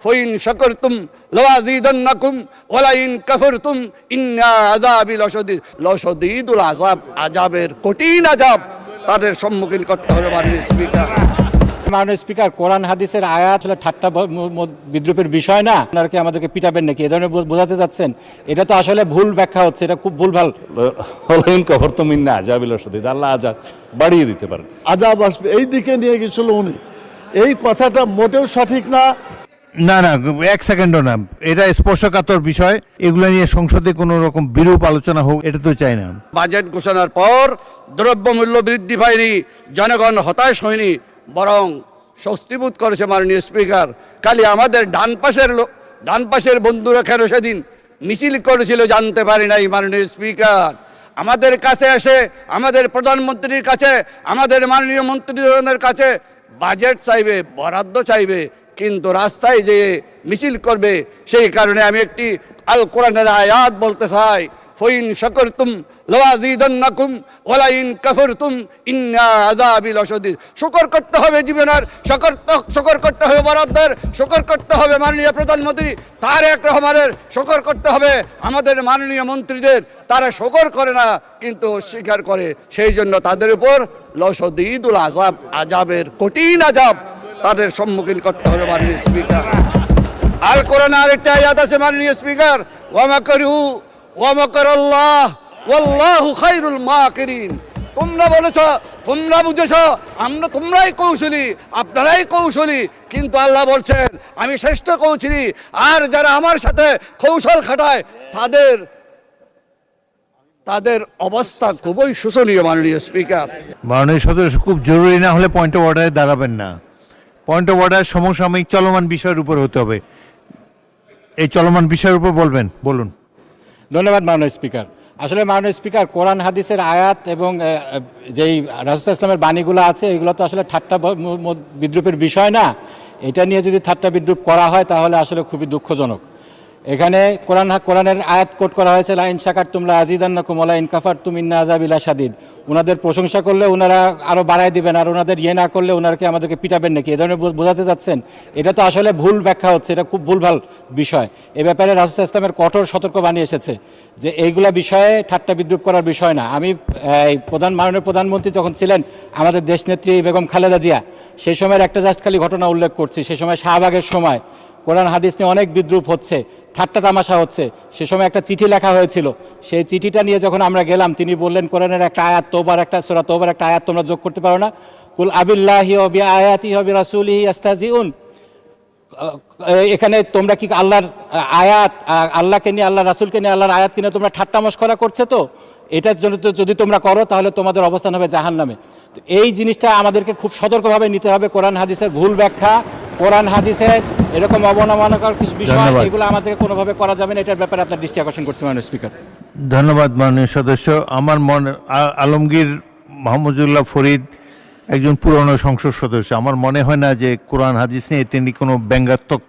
Fine শাকারতুম লাযীদান্নাকুম ওয়া line কাফারতুম ইন্না আযাবি লাশাদীদুল আযাব। আযাবের কঠিন আযাব তাদের সম্মুখীন করতে হবে। মাননীয় স্পিকার, মাননীয় স্পিকার, কোরআন হাদিসের আয়াত হলে ঠাট্টা বিদ্রুপের বিষয় না। আপনারা কি আমাদেরকে পিটাবেন নাকি এ ধরনের বোঝাতে যাচ্ছেন? এটা তো আসলে ভুল ব্যাখ্যা হচ্ছে, এটা খুব ভুলভাল। লাইন কাফারতুম ইন্না আযাবি লাশাদীদ, আল্লাহ আযাব বাড়িয়ে দিতে পারেন। আযাব আসবে এই দিকে নিয়ে গেছিল উনি। এই কথাটা মোটেও সঠিক না। না না, এক সেকেন্ডও না, এটা স্পর্শকাতর বিষয়। এগুলো নিয়ে সংসদে কোনো রকম বিরূপ আলোচনা হোক, এটা তো চাই না। বাজেট ঘোষণার পর দ্রব্যমূল্য বৃদ্ধি পায়নি, জনগণ হতাশ হয়নি, বরং স্বস্তিবোধ করেছে। মাননীয় স্পিকার, খালি আমাদের ডান পাশের বন্ধুরা কেন সেদিন মিছিল করেছিল জানতে পারি নাই। মাননীয় স্পিকার, আমাদের কাছে এসে আমাদের প্রধানমন্ত্রীর কাছে, আমাদের মাননীয় মন্ত্রীদের কাছে বাজেট চাইবে, বরাদ্দ চাইবে, কিন্তু রাস্তায় যে মিছিল করবে। সেই কারণে আমি একটি আল কোরআনের আয়াত বলতে চাই, ফাইন শাকারতুম লাযীদান্নাকুম ওয়া লাইন কাফারতুম ইন্না আযাবি লাশাদীদ। শুকর করতে হবে জীবনের, শুকর করতে হবে বরাদ্দের, শুকর করতে হবে মাননীয় প্রধানমন্ত্রী তারেক রহমানের, শুকর করতে হবে আমাদের মাননীয় মন্ত্রীদের। তারা শুকর করে না কিন্তু অস্বীকার করে, সেই জন্য তাদের উপর লাশাদীদুল আযাব, আযাবের কঠিন আযাব তাদের সম্মুখীন করতে হবে। মাননীয় স্পিকার, আল কোরআনে আরেকটা আয়াত আছে মাননীয় স্পিকার, ওয়া মাকারু ওয়া মাকারাল্লাহ ওয়াল্লাহু খায়রুল মাকিরিন। তোমরা বলেছ, তোমরা বুঝেছ, তোমরাই কৌশলী, আপনারাই কৌশলী, কিন্তু আল্লাহ বলছেন আমি শ্রেষ্ঠ কৌশলী। আর যারা আমার সাথে কৌশল খাটায় তাদের অবস্থা খুবই শোচনীয়। মাননীয় স্পিকার, মাননীয় সদস্য, খুব জরুরি না হলে পয়েন্ট অফ অর্ডারে দাঁড়াবেন না। পয়েন্ট অফ অর্ডার সমসাময়িক চলমান বিষয়ের উপর হতে হবে। এই চলমান বিষয়ের উপর বলবেন, বলুন। ধন্যবাদ মাননীয় স্পিকার। আসলে মাননীয় স্পিকার, কোরআন হাদিসের আয়াত এবং যেই রাসূল ইসলামের বাণীগুলো আছে এগুলো তো আসলে ঠাট্টা বিদ্রুপের বিষয় না। এটা নিয়ে যদি ঠাট্টা বিদ্রুপ করা হয় তাহলে আসলে খুবই দুঃখজনক। এখানে কোরআনের আয়াত কোট করা হয়েছে, লাইন শাকারতুম লাযীদান্নাকুম ওয়া লাইন কাফারতুম ইন্না আযাবি লাশাদীদ। ওনাদের প্রশংসা করলে ওনারা আরও বাড়ায় দিবেন, আর ওনাদের ইয়ে না করলে ওনারকে আমাদেরকে পিটাবেন নাকি এ ধরনের বোঝাতে যাচ্ছেন? এটা তো আসলে ভুল ব্যাখ্যা হচ্ছে, এটা খুব ভুলভাল বিষয়। এ ব্যাপারে রাসূল ইসলামের কঠোর সতর্কবাণী এসেছে যে এইগুলা বিষয়ে ঠাট্টা বিদ্রুপ করার বিষয় না। আমি মাননীয় প্রধানমন্ত্রী যখন ছিলেন আমাদের দেশনেত্রী বেগম খালেদা জিয়া, সেই সময়ের একটা জাস্ট খালি ঘটনা উল্লেখ করছি। সেই সময় শাহবাগের সময় কোরআন হাদিস নিয়ে অনেক বিদ্রুপ হচ্ছে, ঠাট্টা তামাশা হচ্ছে। সে সময় একটা চিঠি লেখা হয়েছিল, সেই চিঠিটা নিয়ে যখন আমরা গেলাম তিনি বললেন কোরআনের একটা আয়াত, সূরা তওবার একটা আয়াত তোমরা যোগ করতে পারো না? কুল আবিল্লাহি ওয়া বিআয়াতিহি ওয়া বিরাসূলিহি ইস্তাহজিউন। এখানে তোমরা কি আল্লাহর আয়াত, আল্লাহকে নিয়ে, আল্লাহ রাসূলকে নিয়ে, আল্লাহর আয়াত কিনে তোমরা ঠাট্টা মশকরা করছে? তো এটার জন্য তো যদি তোমরা করো তাহলে তোমাদের অবস্থান হবে জাহান্নামে। তো এই জিনিসটা আমাদেরকে খুব সতর্কভাবে নিতে হবে। কোরআন হাদিসের ভুল ব্যাখ্যা, কোরআন হাদিসের এরকম অবমাননাকর কিছু বিষয়, এগুলো আমাদেরকে কোনোভাবে করা যাবে না। এটার ব্যাপারে আপনার দৃষ্টি আকর্ষণ করছি মাননীয় স্পিকার। ধন্যবাদ মাননীয় সদস্য। আমার আলমগীর মাহমুদুল্লাহ ফরিদ একজন পুরনো সংসদ সদস্য। আমার মনে হয় না যে কোরআন হাদিস নিয়ে তিনি কোনো ব্যঙ্গাত্মক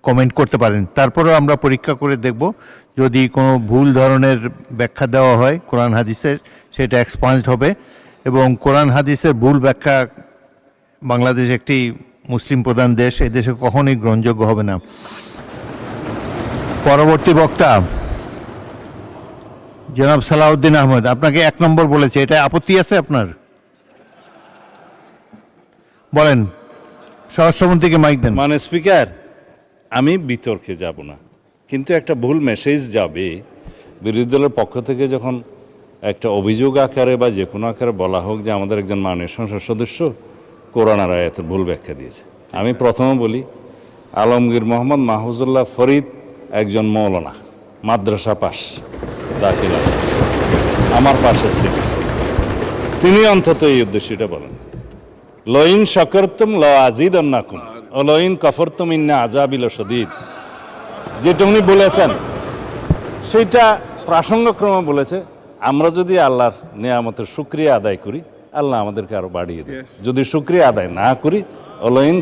কমেন্ট করতে পারেন। তারপরেও আমরা পরীক্ষা করে দেখব, যদি কোনো ভুল ধরনের ব্যাখ্যা দেওয়া হয় কোরআন হাদিসের, সেটা এক্সপান্সড হবে। এবং কোরআন হাদিসের ভুল ব্যাখ্যা, বাংলাদেশ একটি মুসলিম প্রধান দেশ, এই দেশে কখনোই গ্রহণযোগ্য হবে না। পরবর্তী বক্তা জনাব সালাউদ্দিন আহমেদ, আপনাকে 1 নম্বর বলেছে, এটা আপত্তি আছে আপনার? বলেন, স্বরাষ্ট্রমন্ত্রীকে মাইক দেন। মানে স্পিকার, আমি বিতর্কে যাব না, কিন্তু একটা ভুল মেসেজ যাবে বিরোধী দলের পক্ষ থেকে যখন একটা অভিযোগ আকারে বা যে কোনো আকারে বলা হোক যে আমাদের একজন মাননীয় সংসদ সদস্য কোরআন আর আয়াতের ভুল ব্যাখ্যা দিয়েছে। আমি প্রথমে বলি, আলমগীর মোহাম্মদ মাহফুজুল্লাহ ফরিদ একজন মৌলানা, মাদ্রাসা পাস, দাখিল আমার পাশের সিট, তিনি অন্তত এই উদ্দেশ্যটা বলেন, লাইন শাকারতুম লাযীদান্নাকুম ওয়া লাইন কাফারতুম ইন্না আযাবি লাশাদীদ। যেটা উনি বলেছেন সেইটা প্রাসঙ্গক্রমে বলেছে। আমরা যদি আল্লাহর নিয়ামতের শুকরিয়া আদায় করি, আল্লাহ আমাদেরকে আরো বাড়িয়ে দেয়। যদি শুকরিয়া আদায় না করি, লাইন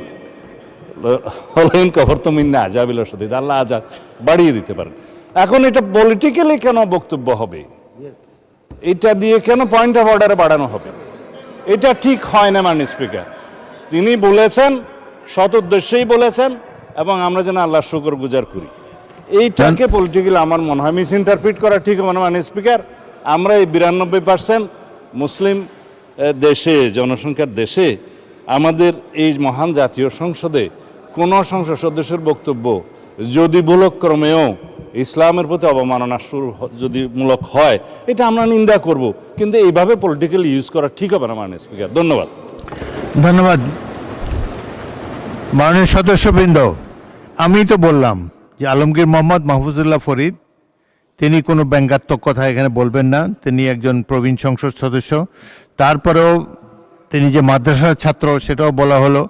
কাফারতুম ইন্না আযাবি লাশাদীদ, আল্লাহ আযাব বাড়িয়ে দিতে পারেন। এখন এটা পলিটিক্যালি কেন বক্তব্য হবে? এটা দিয়ে কেন পয়েন্ট অফ অর্ডারে বাড়ানো হবে? এটা ঠিক হয় না মাননীয় স্পিকার। তিনি বলেছেন, সৎ উদ্দেশ্যেই বলেছেন, এবং আমরা যেন আল্লাহর শুকর গুজার করি। এইটাকে পলিটিক্যালি আমার মনে হয় মিস ইন্টারপ্রিট করা ঠিক হবে না। মানে স্পিকার, আমরা এই 92% মুসলিম দেশে, জনসংখ্যার দেশে, আমাদের এই মহান জাতীয় সংসদে কোনো সংসদ সদস্যের বক্তব্য যদি ভুলক্রমেও ইসলামের প্রতি অবমাননা যদি মূলক হয়, এটা আমরা নিন্দা করব, কিন্তু এইভাবে পলিটিক্যালি ইউজ করা ঠিক হবে না মাননীয় স্পিকার। ধন্যবাদ। ধন্যবাদ মাননীয় সদস্যবৃন্দ। আমি তো বললাম যে আলমগীর মোহাম্মদ মাহফুজুল্লাহ ফরিদ তিনি কোনো ব্যঙ্গাত্মক কথা এখানে বলবেন না, তিনি একজন প্রবীণ সংসদ সদস্য। তারপরেও তিনি যে মাদ্রাসার ছাত্র সেটাও বলা হলো।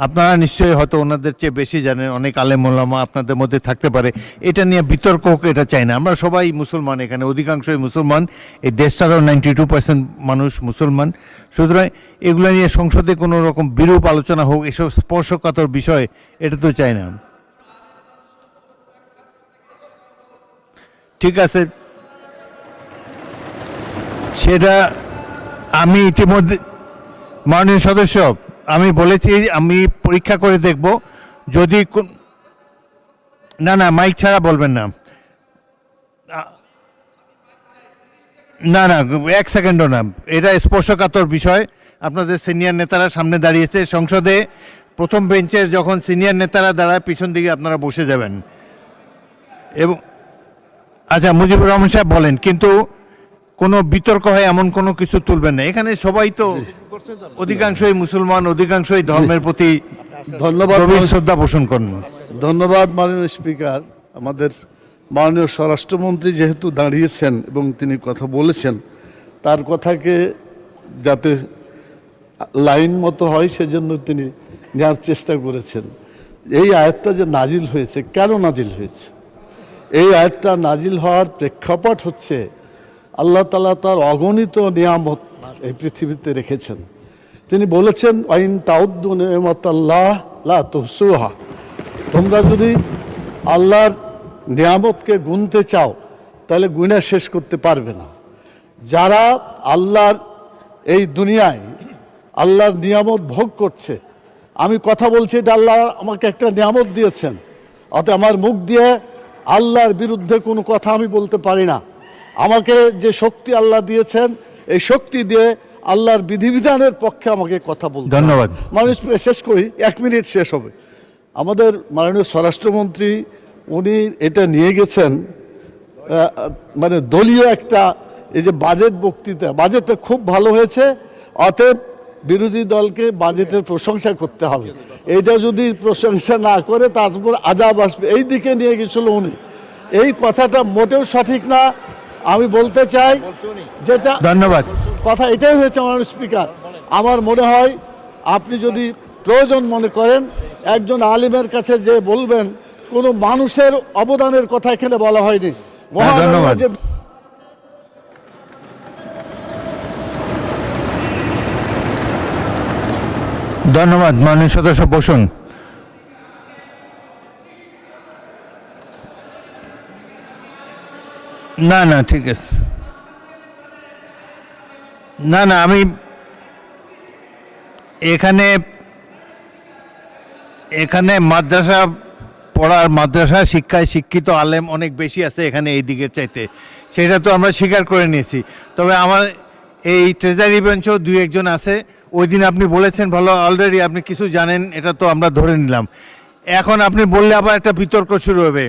আপনারা নিশ্চয়ই হয়তো ওনাদের চেয়ে বেশি জানেন, অনেক আলেম ওলামা আপনাদের মধ্যে থাকতে পারে, এটা নিয়ে বিতর্ক হোক এটা চাই না। আমরা সবাই মুসলমান, এখানে অধিকাংশই মুসলমান, এই দেশটারও 92% মানুষ মুসলমান। সুতরাং এগুলো নিয়ে সংসদে কোনো রকম বিরূপ আলোচনা হোক, এসব স্পর্শকাতর বিষয়, এটা তো চাই না। ঠিক আছে, সেটা আমি ইতিমধ্যে মাননীয় সদস্য আমি বলেছি, আমি পরীক্ষা করে দেখব যদি না না মাইক ছাড়া বলবেন না, না না 1 সেকেন্ডও না, এটা স্পর্শকাতর বিষয়। আপনাদের সিনিয়র নেতারা সামনে দাঁড়িয়েছে, সংসদে প্রথম বেঞ্চের যখন সিনিয়র নেতারা দাঁড়ায় পিছন দিকে আপনারা বসে যাবেন। এবং আচ্ছা মুজিবুর রহমান সাহেব বলেন, কিন্তু কোনো বিতর্ক হয় এমন কোনো কিছু তুলবেন না। এখানে সবাই তো অধিকাংশই মুসলমান, অধিকাংশই ধর্মের প্রতি ধন্যবাদ, শ্রদ্ধা পোষণ করেন। ধন্যবাদ মাননীয় স্পিকার। আমাদের মাননীয় স্বরাষ্ট্রমন্ত্রী যেহেতু দাঁড়িয়েছেন এবং তিনি কথা বলেছেন, তার কথাকে যাতে লাইন মতো হয় সেজন্য তিনি নেওয়ার চেষ্টা করেছেন। এই আয়াতটা যে নাজিল হয়েছে, কেন নাজিল হয়েছে? এই আয়াতটা নাজিল হওয়ার প্রেক্ষাপট হচ্ছে আল্লাহ তাআলা তার অগণিত নিয়ামত এই পৃথিবীতে রেখেছেন। তিনি বলেছেন আইন তাউদ্দু নিয়ামতাল্লাহ লা তুহসুহা, তোমরা যদি আল্লাহর নিয়ামতকে গুনতে চাও তাহলে গুণে শেষ করতে পারবে না। যারা আল্লাহর এই দুনিয়ায় আল্লাহর নিয়ামত ভোগ করছে, আমি কথা বলছি, এটা আল্লাহ আমাকে একটা নিয়ামত দিয়েছেন, অতএব আমার মুখ দিয়ে আল্লাহর বিরুদ্ধে কোনো কথা আমি বলতে পারি না। আমাকে যে শক্তি আল্লাহ দিয়েছেন, এই শক্তি দিয়ে আল্লাহর বিধিবিধানের পক্ষে আমাকে কথা বলতে। ধন্যবাদ। মানুষ শেষ করি, 1 মিনিট শেষ হবে। আমাদের মাননীয় স্বরাষ্ট্রমন্ত্রী উনি এটা নিয়ে গেছেন মানে দলীয় একটা, এই যে বাজেট বক্তৃতা, বাজেটটা খুব ভালো হয়েছে, অতএব বিরোধী দলকে বাজেটের প্রশংসা করতে হবে। এইটা যদি প্রশংসা না করে তারপর আজাব আসবে, এই দিকে নিয়ে গেছিল উনি। এই কথাটা মোটেও সঠিক না। আমি বলতে চাই যেটা, ধন্যবাদ, কথা এটাই হয়েছে মাননীয় স্পিকার। আমার মনে হয় আপনি যদি প্রয়োজন মনে করেন একজন আলিমের কাছে যে বলবেন, কোনো মানুষের অবদানের কথা এখানে বলা হয়নি। ধন্যবাদ। যে ধন্যবাদ মাননীয় সদস্য, বসুন। না না ঠিক আছে, না না আমি এখানে মাদ্রাসা পড়ার, মাদ্রাসা শিক্ষায় শিক্ষিত আলেম অনেক বেশি আছে এখানে এই দিকের চাইতে, সেটা তো আমরা স্বীকার করে নিয়েছি। তবে আমার এই ট্রেজারি বেঞ্চও 2-1 আছে। ওই দিন আপনি বলেছেন ভালো, অলরেডি আপনি কিছু জানেন, এটা তো আমরা ধরে নিলাম। এখন আপনি বললে আবার একটা বিতর্ক শুরু হবে।